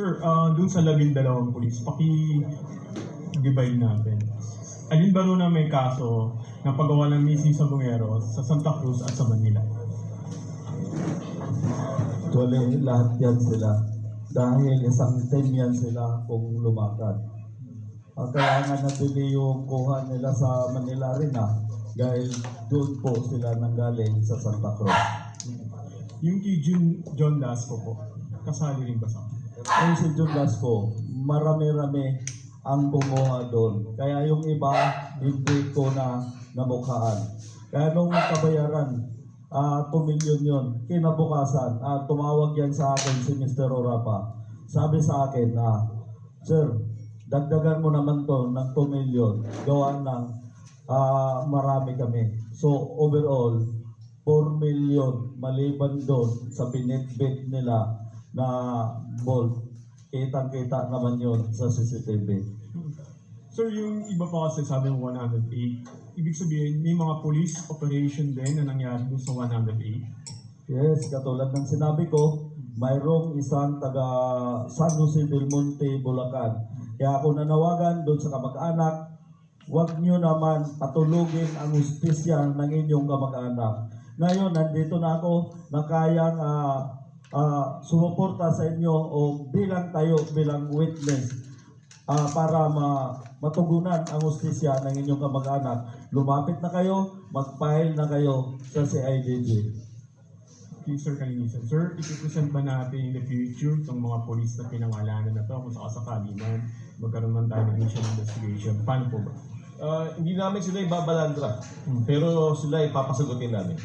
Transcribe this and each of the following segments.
Sir, dun sa 12 pulis, paki-divide natin. Alin ba ro na may kaso na paggawa ng missing sa Bungeros sa Santa Cruz at sa Manila? Actually, lahat yan sila. Dahil isang team yan sila kung lumakad. Kaya nga nabili yung kuha nila sa Manila rin dahil doon po sila nanggaling sa Santa Cruz. Yung kay John Lasco po, kasali rin ba sa Yung si John Lasco, marami-rami ang kumuha doon. Kaya yung iba, hindi ko na namukhaan. Kaya nung kabayaran, 2 million yun. Kinabukasan, tumawag yan sa akin si Mr. Orapa. Sabi sa akin Sir, dagdagan mo naman to ng 2 million. Gawa ng marami kami. So overall, 4 million maliban doon sa binitbit nila na bolt. Kitang-kita naman yun sa CCTV. Sir, yung iba pa kasi sabi ng 108, ibig sabihin may mga police operation din na nangyari doon sa 108? Yes, katulad ng sinabi ko, mayroong isang taga San Jose del Monte, Bulacan. Kaya ako nanawagan doon sa kamag-anak, huwag nyo naman patulugin ang hustisya ng inyong kamag-anak. Ngayon, nandito na ako na kayang sumuporta sa inyo o bilang witness para matugunan ang hustisya ng inyong kamag-anak. Lumapit na kayo, mag-file na kayo sa CIDG. Okay, Sir Kalinisan. Sir, ipipresent ba natin in the future itong mga police na pinangalanan na to kung sakasakali man magkaroon man tayo ng initial investigation? Paano po ba? Hindi namin sila ibabalandra, pero sila ipapasagutin namin.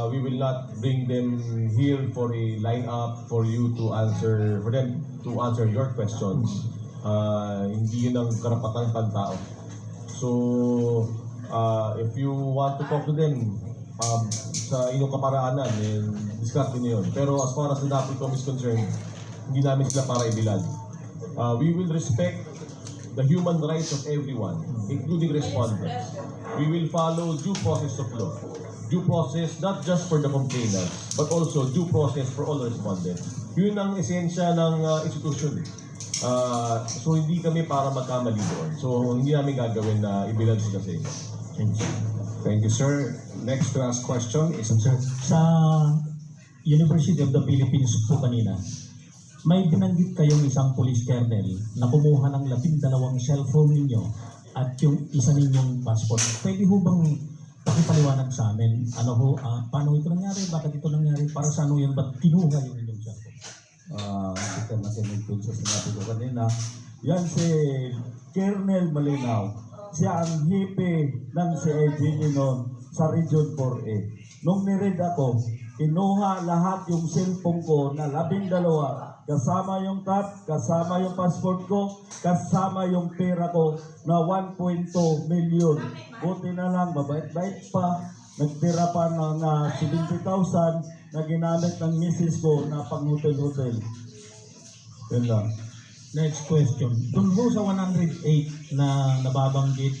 We will not bring them here for a line-up for them to answer your questions. Hindi yun ang karapatang pagtao. So, if you want to talk to them, sa inyong kaparaanan, discuss din yun. Pero as far as the NAPOLCOM is concerned, hindi namin sila para ibilad. We will respect the human rights of everyone, including respondents. We will follow due process of law. Due process not just for the complainants, but also due process for all respondents. Yun ang esensya ng institution. So hindi kami para magkamali doon. So hindi namin gagawin na ibilad sila sa inyo. Thank you, sir. Next to ask question is Sir, sa University of the Philippines po kanina, may binanggit kayong isang police colonel na kumuha ng 12 cellphone ninyo at yung isa ninyong passport. Pwede ho bang pakipaliwanag sa amin? Paano ito nangyari? Bakit ito nangyari? Para sa ano yun? Ba't kinuha yung inyong cellphone? Kita nakinig dun sa sinabi ko kanina. Yan si Colonel Malinaw. Siya ang hipe ng CIDG noon sa Region 4A. Nung niread ako, kinuha lahat yung cellphone ko na 12, kasama yung top, kasama yung passport ko, kasama yung pera ko na 1.2 million. Buti na lang, mabait-bait pa, nagtira pa ng 70,000 na ginamit ng misis ko na pang-hotel-hotel. Yun lang. Next question. Doon ho sa 108 na nababanggit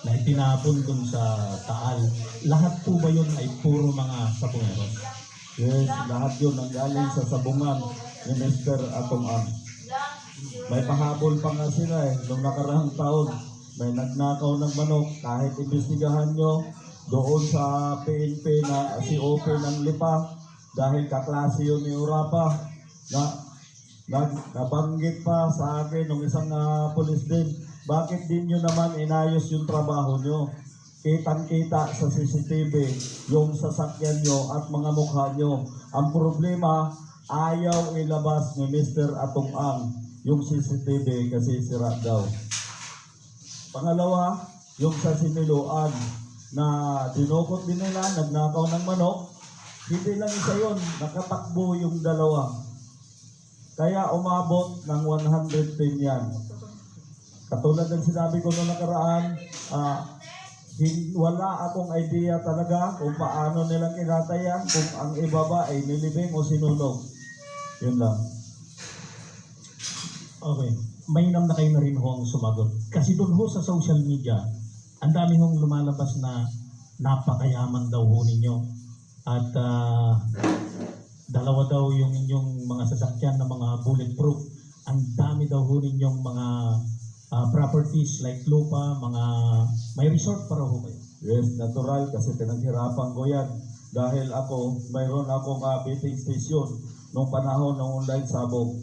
na itinapon doon sa Taal, lahat po ba yun ay puro mga sabongeros? Yes, lahat yun ang galing sa sabungan ni Mr. Atong Ang. May pahabol pa nga sila nung nakarang taon. May nagnakaw ng manok, kahit imbestigahan nyo doon sa PNP na COP ng Lipa, dahil kaklase yun ni Orapa, nabanggit pa sa akin ng isang police din, bakit din nyo naman inayos yung trabaho nyo? Kitang-kita sa CCTV yung sasakyan nyo at mga mukha nyo. Ang problema, ayaw ilabas ni Mr. Atong Ang yung CCTV kasi sira daw. Pangalawa, yung sa Siniloan na dinukot din nila, nagnakaw ng manok, hindi lang isa yun, nakatakbo yung dalawa. Kaya umabot ng 110 yan. Katulad ng sinabi ko noong nakaraan, wala akong idea talaga kung paano nilang kinatayan, kung ang ibaba ay nilibing o sinunog. Yun lang. Okay. Mainam na kayo na rin ho ang sumagot. Kasi doon ho sa social media, ang dami hong lumalabas na napakayaman daw ho ninyo. At dalawa daw yung inyong mga sasakyan na mga bulletproof. Ang dami daw ho ninyong mga properties like lupa, may resort para ho kayo. Yes, natural kasi pinaghirapan ko yan. Dahil mayroon akong betting station nung panahon ng online sabong.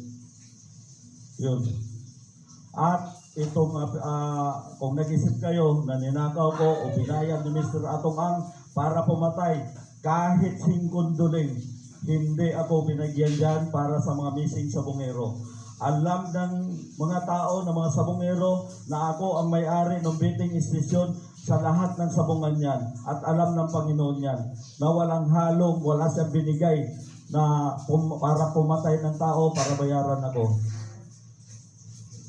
Yun. At itong, kung nag-isip kayo na ninakaw ko o binayad ni Mr. Atong Ang para pumatay, kahit 5 duling, hindi ako binagyan dyan para sa mga missing sabongero. Alam ng mga tao, ng mga sabongero, na ako ang may-ari ng betting station sa lahat ng sabungan yan. At alam ng Panginoon yan, na walang halong, wala siyang binigay na para pumatay ng tao para bayaran ako.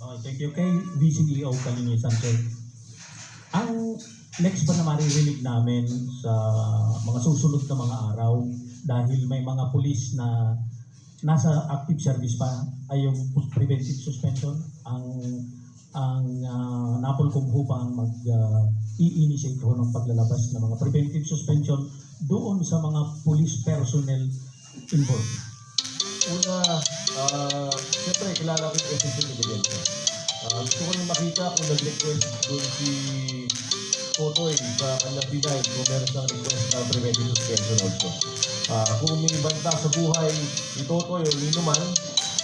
Okay, thank you. Kay VCEO Kalinisan, sir. Ang next pa na maririnig namin sa mga susunod na mga araw, dahil may mga pulis na nasa active service pa, ay yung preventive suspension. Ang napulkong ho pa ang i-initiate ho ng paglalabas ng mga preventive suspension doon sa mga police personnel involved. Una, siyempre, kilala ko yung essential evidence. Gusto ko rin makita kung nag-request doon si Totoy sa kanyang binay kung meron siyang request ng preventive suspension also. Kung may banta sa buhay ni Totoy o ni Numan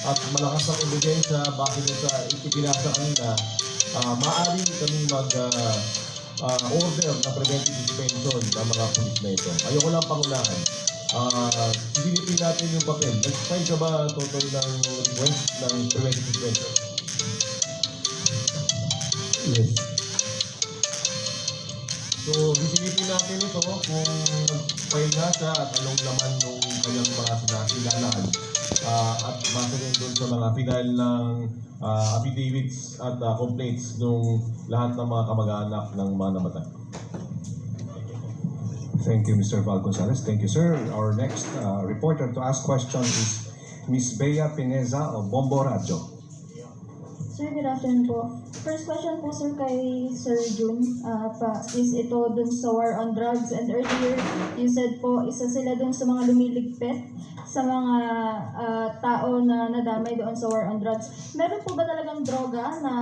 at malakas ang ebidensya bakit sa ipinasa kanina, maaari kami order na preventive suspension ng mga pulis na ito. Ayoko lang pangunahan. Silipin natin yung papel. Nag-file ka ba, Totoy, ng request ng preventive suspension? Yes. So, silipin natin ito kung nag-file na siya at anong laman ng kanyang mga sinakilalaan. At base rin doon sa mga final ng affidavits at complaints ng lahat ng mga kamag-anak ng mga namatay. Thank you, Mr. Val Gonzalez. Thank you, sir. Our next reporter to ask questions is Ms. Bea Pineza of Bombo Radio. Sir, good afternoon po. First question po, sir, kay Sir Jun. Is ito dun sa war on drugs, and earlier you said po isa sila dun sa mga lumiligpit sa mga tao na nadamay doon sa war on drugs. Meron po ba talagang droga na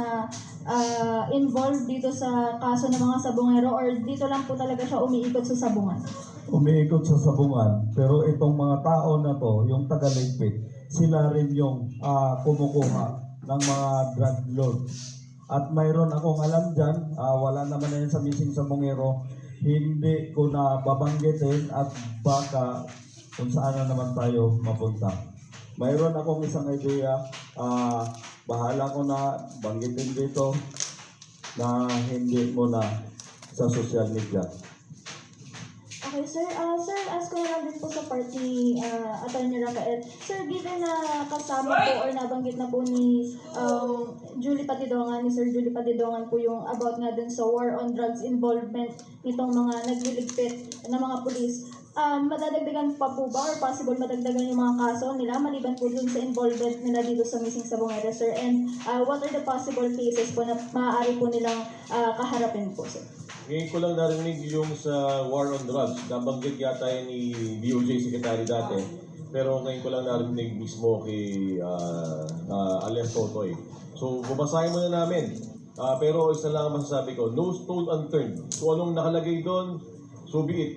involved dito sa kaso ng mga sabungero, or dito lang po talaga siya umiikot sa sabungan? Umiikot sa sabungan, pero itong mga tao na to, yung tagaligpit, sila rin yung kumukuha ng mga drug lord. At mayroon akong alam dyan, wala naman na yun sa missing sabongero, hindi ko na babanggitin at baka kung saan na naman tayo mapunta. Mayroon akong isang idea, bahala ko na banggitin dito na hindi mo na sa social media. Okay, sir. Sir, ask ko na lang din po sa party Attorney Rafael. Sir, given na kasama po or nabanggit na po ni Julie Patidongan, ni Sir Julie Patidongan po yung about nga dun sa war on drugs involvement nitong mga nagliligpit na mga pulis. Madadagdagan pa po ba or possible madagdagan yung mga kaso nila maliban po dun sa involvement nila dito sa missing sabongero, sir? And what are the possible cases po na maaari po nilang kaharapin po, sir? Ngayon ko lang narinig yung sa war on drugs. Nabanggit yata yun ni DOJ Secretary dati. Pero ngayon ko lang narinig mismo kay alias Totoy. So, babasahin muna namin. Pero isa lang ang masasabi ko, no stone unturned. Kung anong nakalagay doon, so be it.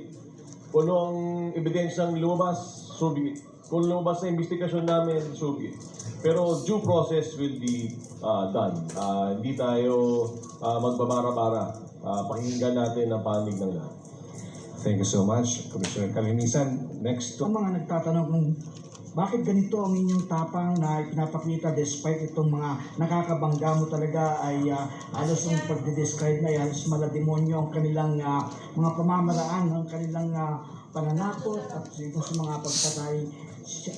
Kung anong ebidensyang lumabas, so be it. Kung lumabas sa investigasyon namin, so be it. Pero due process will be done. Hindi tayo magbabara-bara. Pakinggan natin ang panig ng lahat. Thank you so much, Commissioner Kalinisan. Next to Ang mga nagtatanong kung bakit ganito ang inyong tapang na pinapakita despite itong mga nakakabangga mo talaga ay halos ang pagde-describe na yan, halos malademonyo ang kanilang mga pamamaraan, ang kanilang pananakot at siguro sa mga pagpatay.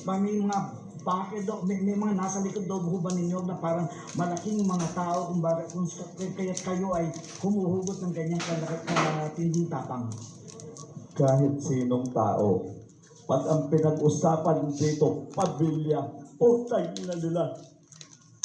May mga bakit daw, may mga nasa likod daw ba ninyo na parang malaking mga tao kung bakit kung kaya kayo ay humuhugot ng ganyang katinding tapang? Kahit sinong tao, pag ang pinag-usapan dito, pamilya, utay na nila.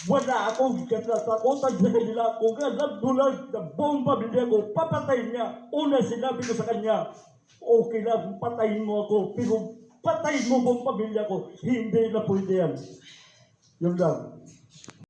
Wala akong katatakutan sa kanila. Kung nagdulag na buong pamilya ko, papatay niya. Una sinabi ko sa kanya, okay lang, patayin mo ako, pero Patayin mo buong pamilya ko. Hindi na pwede yan. Yun lang.